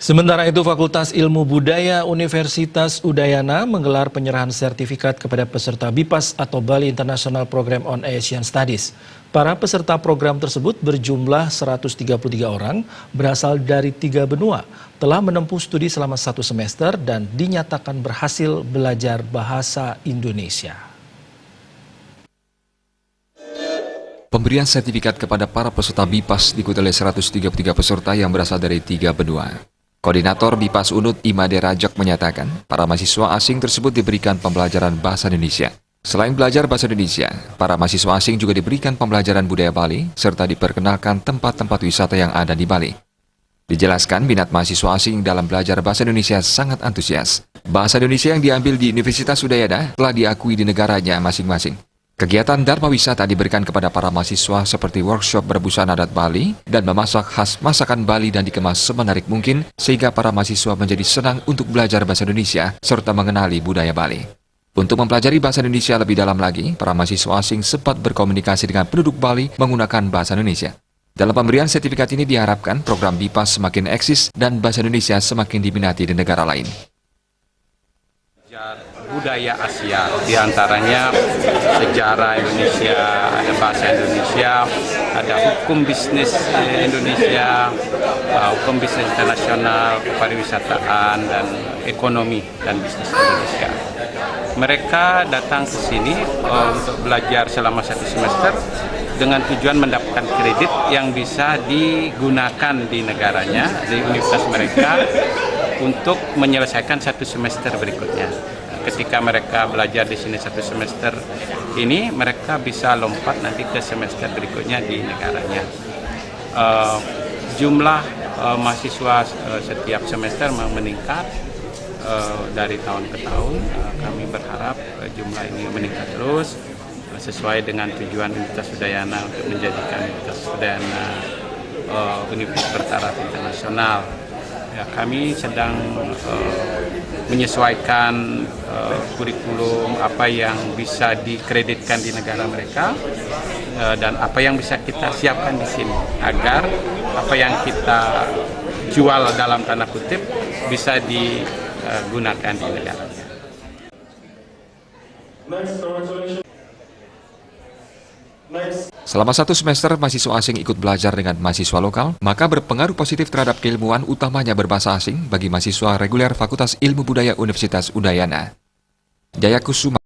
Sementara itu, Fakultas Ilmu Budaya Universitas Udayana menggelar penyerahan sertifikat kepada peserta BIPAS atau Bali International Program on Asian Studies. Para peserta program tersebut berjumlah 133 orang, berasal dari 3 benua, telah menempuh studi selama 1 semester dan dinyatakan berhasil belajar bahasa Indonesia. Pemberian sertifikat kepada para peserta BIPAS diikuti oleh 133 peserta yang berasal dari 3 benua. Koordinator BIPAS UNUD Imade Rajak menyatakan, para mahasiswa asing tersebut diberikan pembelajaran bahasa Indonesia. Selain belajar bahasa Indonesia, para mahasiswa asing juga diberikan pembelajaran budaya Bali, serta diperkenalkan tempat-tempat wisata yang ada di Bali. Dijelaskan, minat mahasiswa asing dalam belajar bahasa Indonesia sangat antusias. Bahasa Indonesia yang diambil di Universitas Udayana telah diakui di negaranya masing-masing. Kegiatan Dharma Wisata diberikan kepada para mahasiswa seperti workshop berbusana adat Bali dan memasak khas masakan Bali dan dikemas semenarik mungkin sehingga para mahasiswa menjadi senang untuk belajar bahasa Indonesia serta mengenali budaya Bali. Untuk mempelajari bahasa Indonesia lebih dalam lagi, para mahasiswa asing sempat berkomunikasi dengan penduduk Bali menggunakan bahasa Indonesia. Dalam pemberian sertifikat ini diharapkan program BIPAS semakin eksis dan bahasa Indonesia semakin diminati di negara lain. Budaya Asia, diantaranya sejarah Indonesia, ada bahasa Indonesia, ada hukum bisnis Indonesia, hukum bisnis internasional, pariwisataan, dan ekonomi dan bisnis Indonesia. Mereka datang ke sini untuk belajar selama 1 semester dengan tujuan mendapatkan kredit yang bisa digunakan di negaranya, di universitas mereka, untuk menyelesaikan 1 semester berikutnya. Ketika mereka belajar di sini 1 semester ini, mereka bisa lompat nanti ke semester berikutnya di negaranya. Jumlah mahasiswa setiap semester meningkat dari tahun ke tahun. Kami berharap jumlah ini meningkat terus sesuai dengan tujuan Universitas Udayana untuk menjadikan Universitas Udayana universitas bertaraf internasional. Ya, kami sedang menyesuaikan kurikulum apa yang bisa dikreditkan di negara mereka dan apa yang bisa kita siapkan di sini agar apa yang kita jual dalam tanda kutip bisa digunakan di negaranya. Selama 1 semester mahasiswa asing ikut belajar dengan mahasiswa lokal, maka berpengaruh positif terhadap keilmuan utamanya berbahasa asing bagi mahasiswa reguler Fakultas Ilmu Budaya Universitas Udayana. Jayakusuma